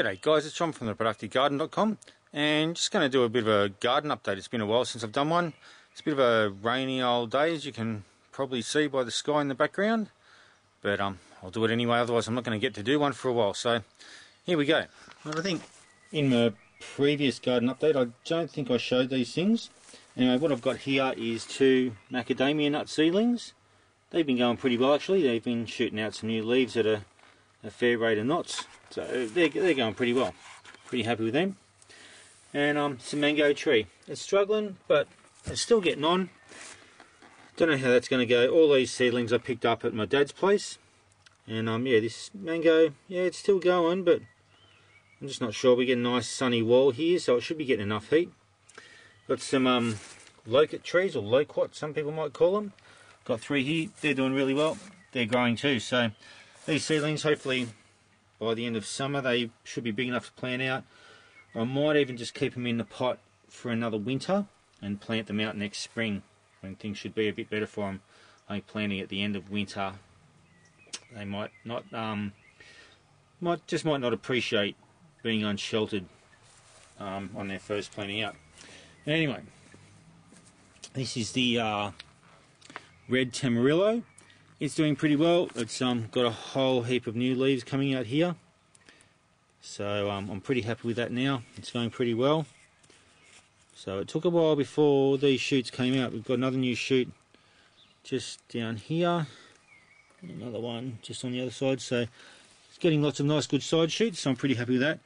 G'day guys, it's John from theproductivegarden.com and just going to do a bit of a garden update. It's been a while since I've done one. It's a bit of a rainy old day, as you can probably see by the sky in the background, but I'll do it anyway, otherwise I'm not going to get to do one for a while. So here we go. I think in the previous garden update I don't think I showed these things. Anyway, what I've got here is 2 macadamia nut seedlings. They've been going pretty well actually. They've been shooting out some new leaves at a fair rate of knots, so they're going pretty well. Pretty happy with them. And some mango tree. It's struggling, but it's still getting on. Don't know how that's going to go. All these seedlings I picked up at my dad's place, and yeah, this mango, yeah, it's still going, but I'm just not sure. We get a nice sunny wall here, so it should be getting enough heat. Got some loquat trees, or loquat some people might call them. Got 3 here. They're doing really well. They're growing too. So these seedlings, hopefully by the end of summer, they should be big enough to plant out. I might even just keep them in the pot for another winter and plant them out next spring when things should be a bit better for them. I think planting at the end of winter, they might not not appreciate being unsheltered on their first planting out. Anyway, this is the red Tamarillo. It's doing pretty well. It's got a whole heap of new leaves coming out here, so I'm pretty happy with that now. It's going pretty well. So it took a while before these shoots came out. We've got another new shoot just down here, and another one just on the other side. So it's getting lots of nice good side shoots, so I'm pretty happy with that.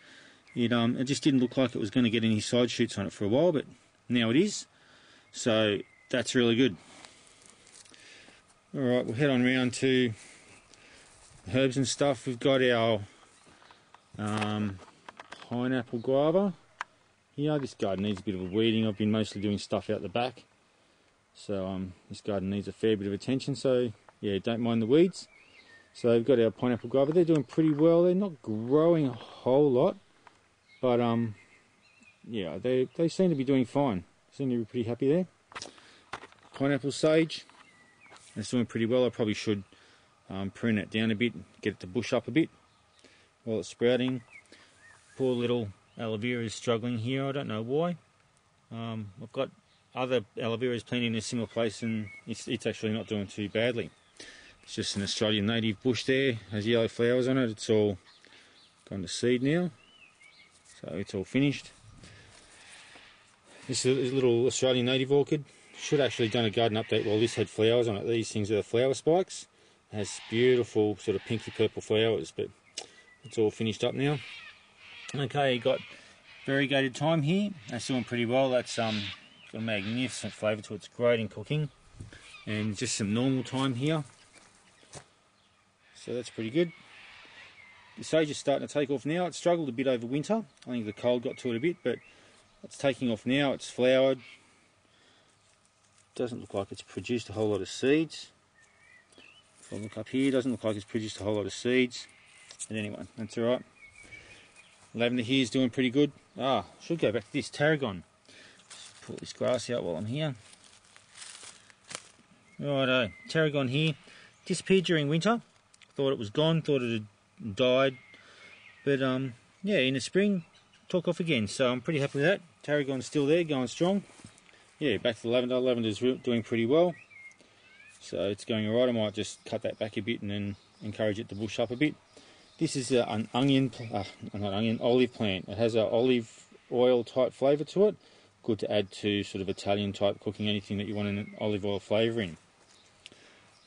It just didn't look like it was going to get any side shoots on it for a while, but now it is, so that's really good. Alright, we'll head on round to herbs and stuff. We've got our pineapple guava here. This garden needs a bit of a weeding. I've been mostly doing stuff out the back, so this garden needs a fair bit of attention, so yeah, don't mind the weeds. So we've got our pineapple guava. They're doing pretty well. They're not growing a whole lot, but yeah, they seem to be doing fine. Seem to be pretty happy there. Pineapple sage, it's doing pretty well. I probably should prune it down a bit, get it to bush up a bit while it's sprouting. Poor little aloe vera is struggling here. I don't know why. I've got other aloe veras planted in a similar place, and it's actually not doing too badly. It's just an Australian native bush there, has yellow flowers on it. It's all gone to seed now, so it's all finished. This is a little Australian native orchid. Should actually done a garden update while this had flowers on it. These things are the flower spikes. It has beautiful sort of pinky purple flowers, but it's all finished up now. Okay, got variegated thyme here. That's doing pretty well. That's got a magnificent flavour to it. It's great in cooking. And just some normal thyme here. So that's pretty good. The sage is starting to take off now. It struggled a bit over winter. I think the cold got to it a bit, but it's taking off now. It's flowered. Doesn't look like it's produced a whole lot of seeds. If I look up here, doesn't look like it's produced a whole lot of seeds. But anyway, that's alright. Lavender here is doing pretty good. Should go back to this tarragon. Just pull this grass out while I'm here. Righto, tarragon here. Disappeared during winter. Thought it was gone, thought it had died. But yeah, in the spring, took off again. So I'm pretty happy with that. Tarragon's still there, going strong. Yeah, back to the lavender. Lavender's doing pretty well, so it's going alright. I might just cut that back a bit and then encourage it to bush up a bit. This is an olive plant. It has an olive oil type flavour to it. Good to add to sort of Italian type cooking, anything that you want an olive oil flavour in.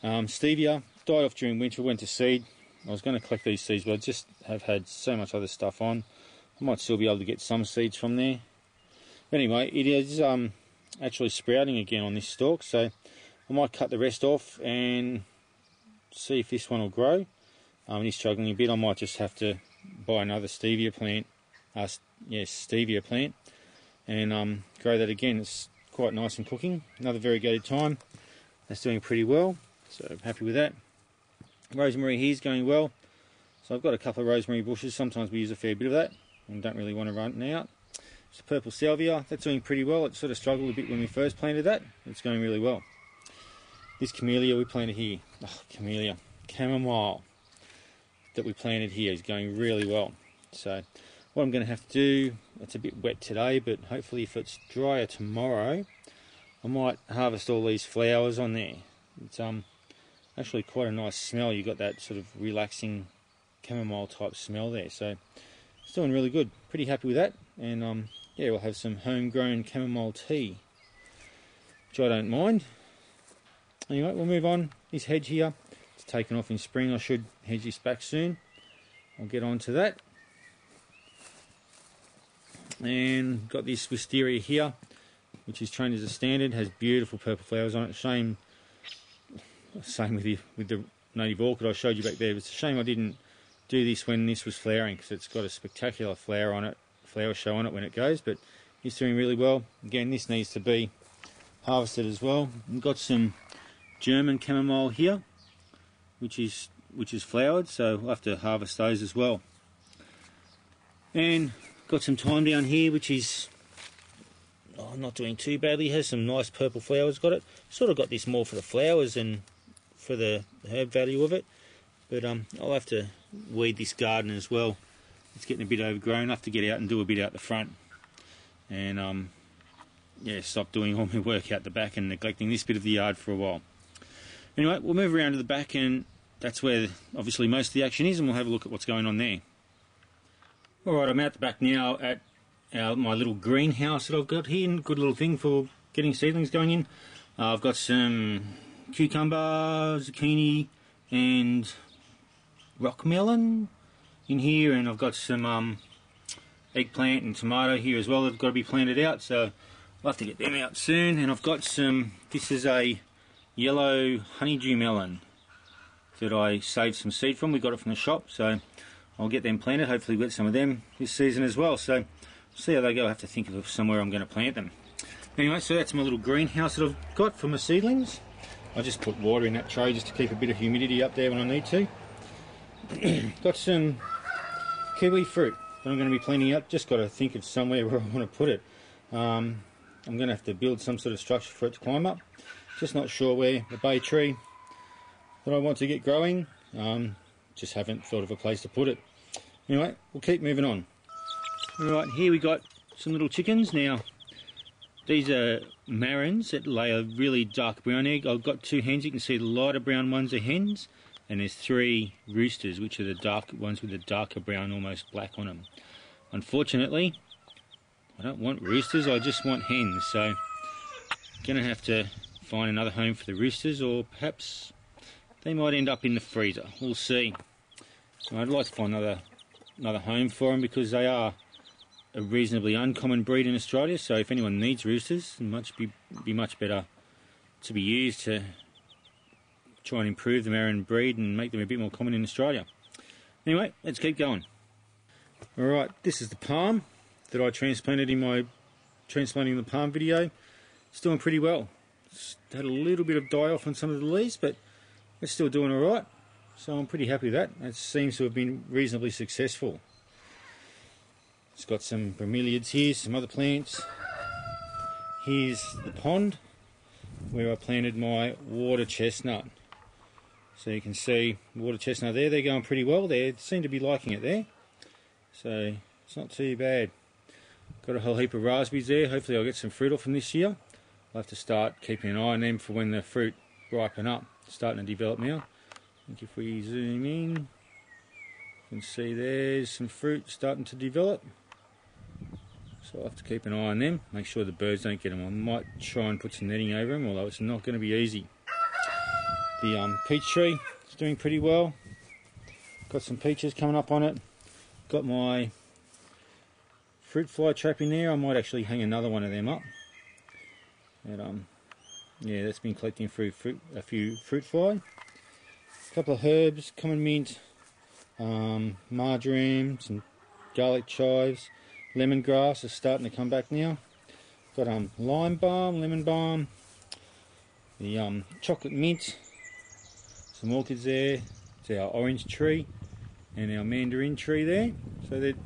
Stevia died off during winter, went to seed. I was going to collect these seeds, but I just have had so much other stuff on. I might still be able to get some seeds from there. But anyway, it is actually sprouting again on this stalk, so I might cut the rest off and see if this one will grow. He's struggling a bit. I might just have to buy another stevia plant, and grow that again. It's quite nice in cooking. Another variegated thyme, that's doing pretty well, so I'm happy with that. Rosemary here is going well, so I've got a couple of rosemary bushes. Sometimes we use a fair bit of that and don't really want to run it out. It's purple salvia, that's doing pretty well. It sort of struggled a bit when we first planted that. It's going really well. This camellia we planted here, chamomile, that we planted here is going really well. So what I'm going to have to do, it's a bit wet today, but hopefully if it's drier tomorrow, I might harvest all these flowers on there. It's actually quite a nice smell. You've got that sort of relaxing chamomile type smell there, so it's doing really good. Pretty happy with that, and yeah, we'll have some homegrown chamomile tea, which I don't mind. Anyway, we'll move on. This hedge here, it's taken off in spring. I should hedge this back soon. I'll get on to that. And got this wisteria here, which is trained as a standard, has beautiful purple flowers on it. Same with the native orchid I showed you back there. It's a shame I didn't do this when this was flowering, because it's got a spectacular flower show on it when it goes, but it's doing really well. Again, this needs to be harvested as well. We've got some German chamomile here, which is flowered, so we'll have to harvest those as well. And got some thyme down here, which is not doing too badly. Has some nice purple flowers. Got it. Sort of got this more for the flowers and for the herb value of it. But I'll have to weed this garden as well. It's getting a bit overgrown. I'll have to get out and do a bit out the front. And yeah, stop doing all my work out the back and neglecting this bit of the yard for a while. Anyway, we'll move around to the back, and that's where obviously most of the action is, and we'll have a look at what's going on there. Alright, I'm out the back now at my little greenhouse that I've got here. Good little thing for getting seedlings going in. I've got some cucumber, zucchini and rock melon in here, and I've got some eggplant and tomato here as well that have got to be planted out, so I'll have to get them out soon. And I've got some, this is a yellow honeydew melon that I saved some seed from. We got it from the shop, so I'll get them planted. Hopefully we'll get some of them this season as well. So see how they go. I have to think of somewhere I'm going to plant them. Anyway, so that's my little greenhouse that I've got for my seedlings. I just put water in that tray just to keep a bit of humidity up there when I need to. Got some kiwi fruit that I'm going to be planting out. Just got to think of somewhere where I want to put it. I'm going to have to build some sort of structure for it to climb up. Just not sure where. The bay tree that I want to get growing. Just haven't thought of a place to put it. Anyway, we'll keep moving on. Alright, here we got some little chickens. Now, these are marrons that lay a really dark brown egg. I've got 2 hens. You can see the lighter brown ones are hens, and there's 3 roosters, which are the dark ones with the darker brown, almost black on them. Unfortunately, I don't want roosters, I just want hens, so I'm going to have to find another home for the roosters, or perhaps they might end up in the freezer. We'll see. I'd like to find another home for them, because they are a reasonably uncommon breed in Australia, so if anyone needs roosters, it be much better to be used to try and improve the marron breed and make them a bit more common in Australia. Anyway, let's keep going. Alright, this is the palm that I transplanted in my transplanting the palm video. It's doing pretty well. It's had a little bit of die off on some of the leaves, but it's still doing alright. So I'm pretty happy with that. It seems to have been reasonably successful. It's got some bromeliads here, some other plants. Here's the pond where I planted my water chestnut. So you can see water chestnut there, they're going pretty well. They seem to be liking it there. So it's not too bad. Got a whole heap of raspberries there. Hopefully I'll get some fruit off them this year. I'll have to start keeping an eye on them for when the fruit ripen up. It's starting to develop now. I think if we zoom in, you can see there's some fruit starting to develop. So I'll have to keep an eye on them, make sure the birds don't get them. I might try and put some netting over them, although it's not going to be easy. The peach tree is doing pretty well. Got some peaches coming up on it. Got my fruit fly trap in there. I might actually hang another one of them up. And, yeah, that's been collecting a few fruit fly. A couple of herbs, common mint, marjoram, some garlic chives, lemongrass is starting to come back now. Got lime balm, lemon balm, the chocolate mint, some orchids there. It's our orange tree and our mandarin tree there. So they've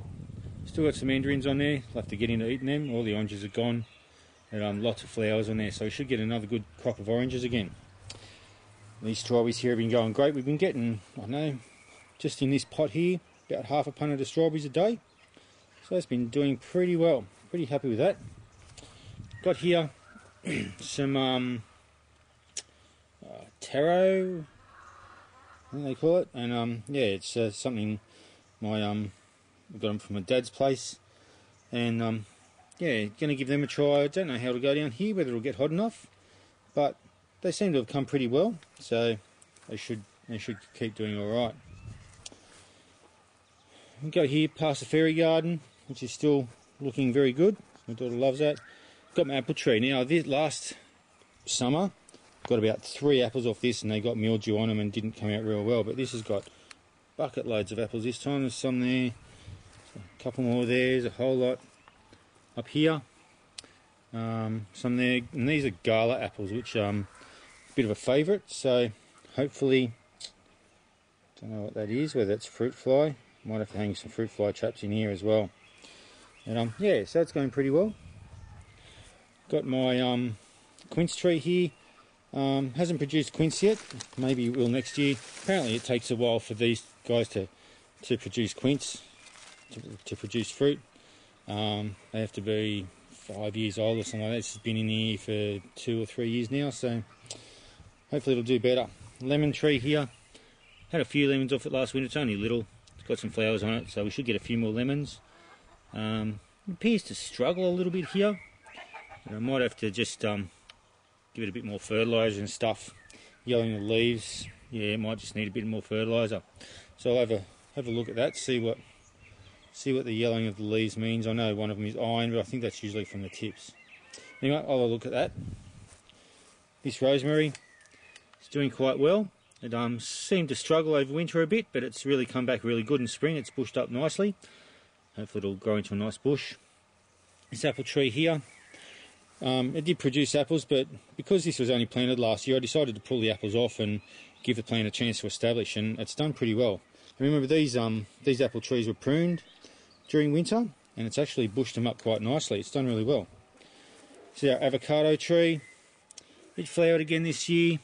still got some mandarins on there. I'll have to get into eating them. All the oranges are gone. And lots of flowers on there, so we should get another good crop of oranges again. These strawberries here have been going great. We've been getting, I don't know, just in this pot here, about half a punnet of strawberries a day. So it's been doing pretty well. Pretty happy with that. Got here some taro, I think they call it, and yeah, it's something I got them from my dad's place, and yeah, gonna give them a try. I don't know how it'll go down here, whether it'll get hot enough, but they seem to have come pretty well, so they should keep doing all right. We go here past the fairy garden, which is still looking very good. My daughter loves that. Got my apple tree. Now, this last summer, got about 3 apples off this, and they got mildew on them and didn't come out real well. But this has got bucket loads of apples this time. There's some there, a couple more there, there's a whole lot up here. Some there, and these are gala apples, which a bit of a favourite. So hopefully, don't know what that is, whether it's fruit fly. Might have to hang some fruit fly traps in here as well. And yeah, so it's going pretty well. Got my quince tree here. Hasn't produced quince yet. Maybe it will next year. Apparently it takes a while for these guys to produce quince, to produce fruit. They have to be 5 years old or something like that. It's been in here for 2 or 3 years now, so hopefully it'll do better. Lemon tree here. Had a few lemons off it last winter. It's only little. It's got some flowers on it, so we should get a few more lemons. It appears to struggle a little bit here. But I might have to just give it a bit more fertiliser and stuff. Yellowing the leaves, yeah, it might just need a bit more fertiliser. So I'll have a look at that, see what the yellowing of the leaves means. I know one of them is iron, but I think that's usually from the tips. Anyway, I'll have a look at that. This rosemary is doing quite well. It seemed to struggle over winter a bit, but it's really come back really good in spring. It's bushed up nicely. Hopefully it'll grow into a nice bush. This apple tree here, it did produce apples, but because this was only planted last year, I decided to pull the apples off and give the plant a chance to establish, and it's done pretty well. Remember, these apple trees were pruned during winter, and it's actually bushed them up quite nicely. It's done really well. See our avocado tree, it flowered again this year,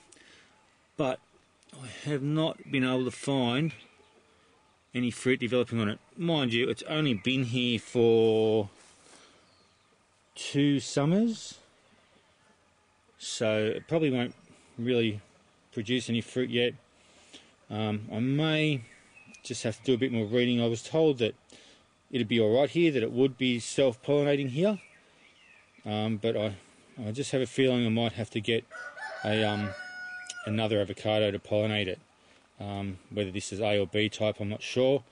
but I have not been able to find any fruit developing on it. Mind you, it's only been here for 2 summers, so it probably won't really produce any fruit yet. I may just have to do a bit more reading. I was told that it'd be alright here, that it would be self-pollinating here, but I just have a feeling I might have to get another avocado to pollinate it. Whether this is A or B type, I'm not sure,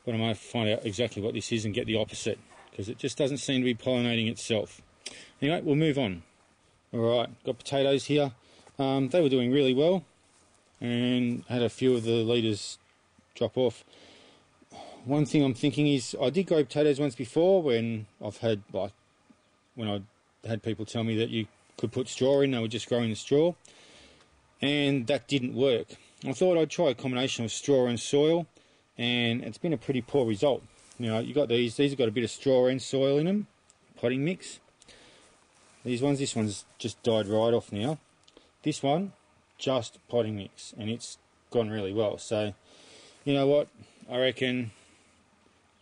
but I might find out exactly what this is and get the opposite, because it just doesn't seem to be pollinating itself. Anyway, we'll move on. Alright, got potatoes here. They were doing really well, and had a few of the leaders drop off. One thing I'm thinking is, I did grow potatoes once before when I had people tell me that you could put straw in, they were just growing the straw, and that didn't work. I thought I'd try a combination of straw and soil, and it's been a pretty poor result. You know, you got these have got a bit of straw and soil in them, potting mix. This one's just died right off now. This one, just potting mix, and it's gone really well. So, you know what, I reckon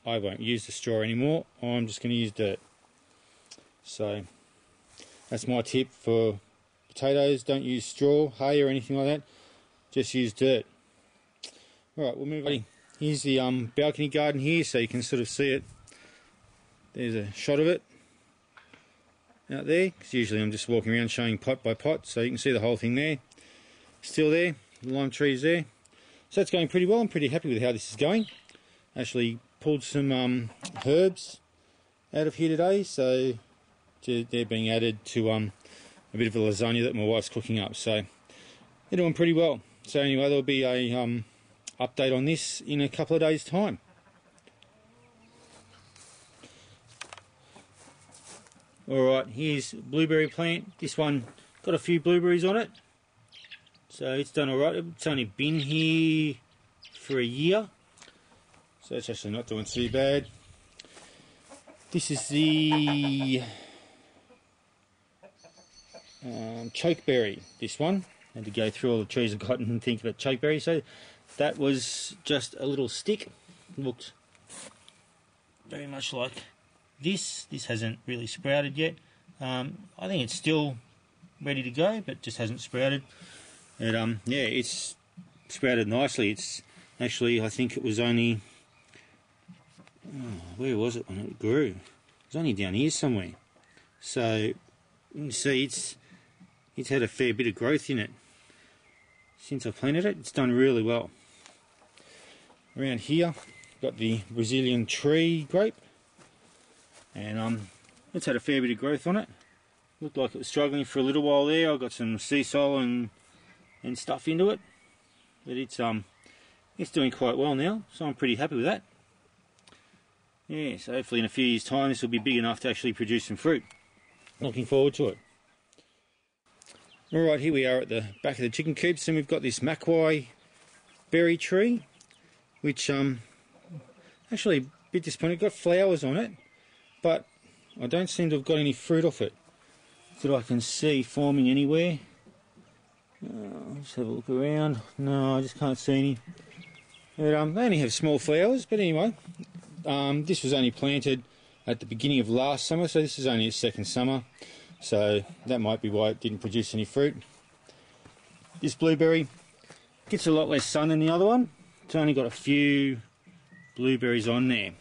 I won't use the straw anymore. I'm just going to use dirt. So, that's my tip for potatoes. Don't use straw, hay or anything like that. Just use dirt. Alright, we'll move on. Here's the balcony garden here, so you can sort of see it. There's a shot of it out there, because usually I'm just walking around showing pot by pot, so you can see the whole thing there. Still there, the lime tree's there. So it's going pretty well. I'm pretty happy with how this is going. Actually pulled some herbs out of here today, so they're being added to a bit of a lasagna that my wife's cooking up. So they're doing pretty well. So anyway, there'll be a update on this in a couple of days' time. Alright, here's blueberry plant. This one got a few blueberries on it, so it's done alright. It's only been here for a year, so it's actually not doing too bad. This is the chokeberry, this one. Had to go through all the trees I've got and think about chokeberry. So that was just a little stick. Looked very much like This hasn't really sprouted yet. I think it's still ready to go, but just hasn't sprouted. And yeah, it's sprouted nicely. It's actually, I think it was only, where was it when it grew? It was only down here somewhere. So you can see it's had a fair bit of growth in it since I planted it. It's done really well. Around here, got the Brazilian tree grape, and it's had a fair bit of growth on it. Looked like it was struggling for a little while there. I got some sea soil and stuff into it, but it's doing quite well now, so I'm pretty happy with that. Yeah, so hopefully in a few years' time this will be big enough to actually produce some fruit. Looking forward to it. Alright, here we are at the back of the chicken coops, and we've got this Makwai berry tree, which actually a bit disappointed. It's got flowers on it, but I don't seem to have got any fruit off it that I can see forming anywhere. Let's have a look around. No, I just can't see any. But, they only have small flowers, but anyway, this was only planted at the beginning of last summer, so this is only its second summer, so that might be why it didn't produce any fruit. This blueberry gets a lot less sun than the other one. It's only got a few blueberries on there,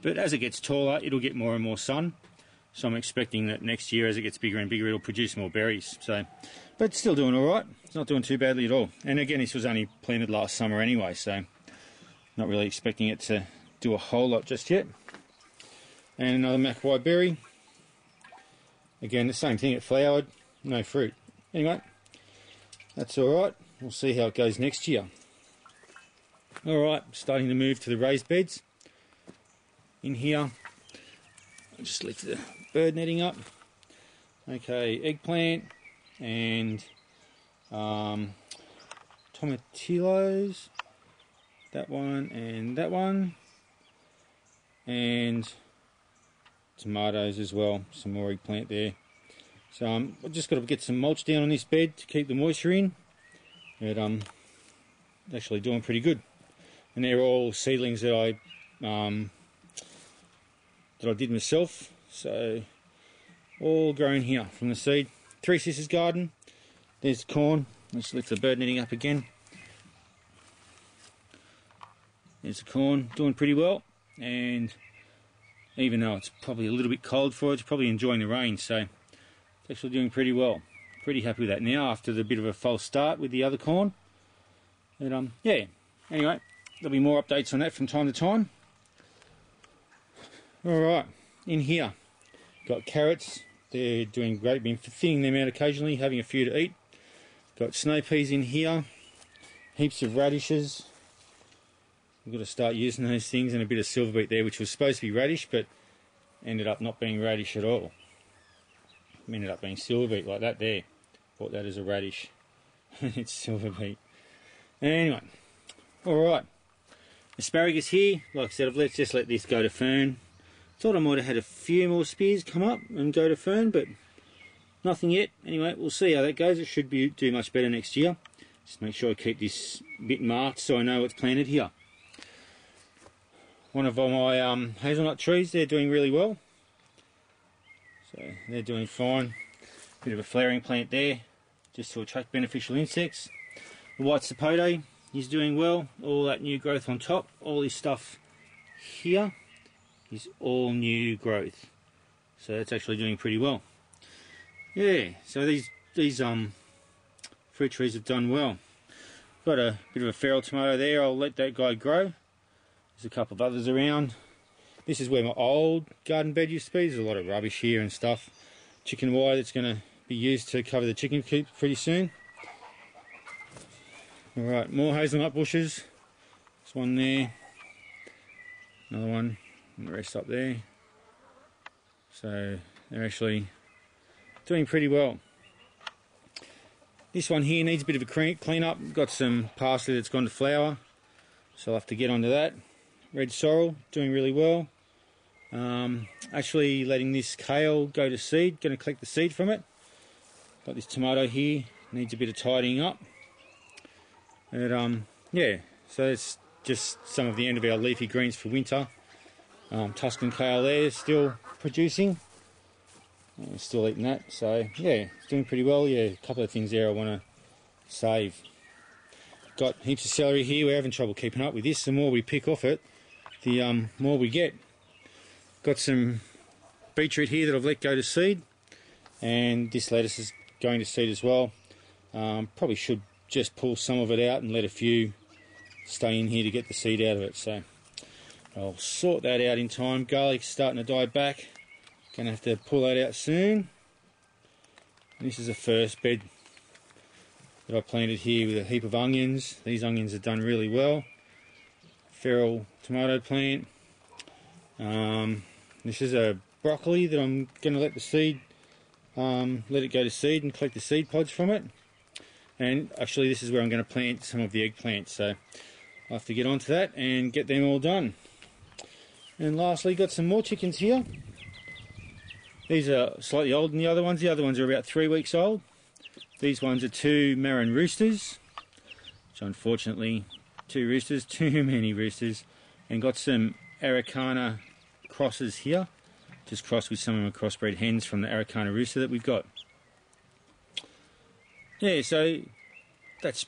but as it gets taller it'll get more and more sun, so I'm expecting that next year as it gets bigger and bigger it'll produce more berries. So, but it's still doing alright. It's not doing too badly at all. And again, this was only planted last summer anyway, so not really expecting it to do a whole lot just yet. And another Makwai berry. Again, the same thing, it flowered, no fruit. Anyway, that's alright. We'll see how it goes next year. Alright, starting to move to the raised beds. In here, I'll just lift the bird netting up. Okay, eggplant and tomatillos, that one, and tomatoes as well, some more eggplant there. So I've just got to get some mulch down on this bed to keep the moisture in. But actually doing pretty good. And they're all seedlings that I did myself. So all grown here from the seed. Three Sisters garden. There's the corn. Let's lift the bird netting up again. There's the corn, doing pretty well. And even though it's probably a little bit cold for it, it's probably enjoying the rain, so it's actually doing pretty well. Pretty happy with that now after the bit of a false start with the other corn. But yeah, anyway, there'll be more updates on that from time to time. Alright, in here, got carrots. They're doing great, been thinning them out occasionally, having a few to eat. Got snow peas in here, heaps of radishes. We've got to start using those things, and a bit of silver beet there, which was supposed to be radish, but ended up not being radish at all. It ended up being silver beet like that there. Bought that as a radish. It's silver beet. Anyway, alright. Asparagus here, like I said, I've just let this go to fern. Thought I might have had a few more spears come up and go to fern, but nothing yet. Anyway, we'll see how that goes. It should do much better next year. Just make sure I keep this bit marked so I know what's planted here. One of my hazelnut trees, they're doing really well. So they're doing fine. Bit of a flowering plant there, just to attract beneficial insects. The white sapote is doing well. All that new growth on top. All this stuff here is all new growth. So that's actually doing pretty well. Yeah, so these fruit trees have done well. Got a bit of a feral tomato there. I'll let that guy grow. There's a couple of others around. This is where my old garden bed used to be. There's a lot of rubbish here and stuff. Chicken wire that's going to be used to cover the chicken coop pretty soon. Alright, more hazelnut bushes. There's one there. Another one. And the rest up there. So they're actually doing pretty well. This one here needs a bit of a clean up. Got some parsley that's gone to flower, so I'll have to get onto that. Red sorrel, doing really well. Actually letting this kale go to seed, going to collect the seed from it. Got this tomato here, needs a bit of tidying up. And yeah, so it's just some of the end of our leafy greens for winter. Tuscan kale there is still producing. I'm still eating that, so yeah, it's doing pretty well. Yeah, a couple of things there I want to save. Got heaps of celery here. We're having trouble keeping up with this. The more we pick off it, the more we get. Got some beetroot here that I've let go to seed, and this lettuce is going to seed as well. Probably should just pull some of it out and let a few stay in here to get the seed out of it. So I'll sort that out in time. Garlic's starting to die back. Gonna have to pull that out soon. And this is the first bed that I planted here with a heap of onions. These onions have done really well. Feral tomato plant. This is a broccoli that I'm going to let the seed, let it go to seed and collect the seed pods from it. And actually this is where I'm going to plant some of the eggplants, so I'll have to get onto that and get them all done. And lastly, got some more chickens here. These are slightly older than the other ones. The other ones are about 3 weeks old. These ones are 2 Marin roosters, which unfortunately, 2 roosters, too many roosters. And got some Araucana crosses here, just crossed with some of my crossbred hens from the Araucana rooster that we've got. Yeah, so that's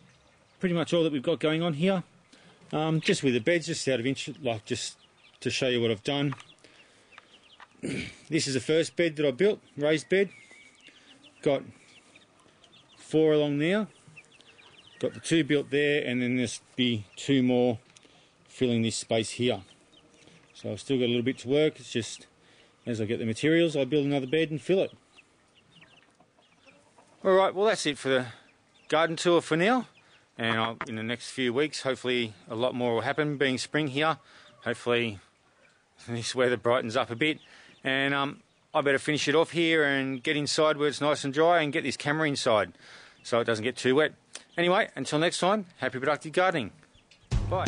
pretty much all that we've got going on here. Just with the beds, just out of interest, like just to show you what I've done. This is the first bed that I built, raised bed. Got 4 along there. Got the 2 built there, and then there's be 2 more filling this space here. So I've still got a little bit to work. It's just as I get the materials, I'll build another bed and fill it. Alright, well that's it for the garden tour for now. And in the next few weeks, hopefully a lot more will happen, being spring here. Hopefully this weather brightens up a bit. And I better finish it off here and get inside where it's nice and dry and get this camera inside so it doesn't get too wet. Anyway, until next time, happy productive gardening. Bye.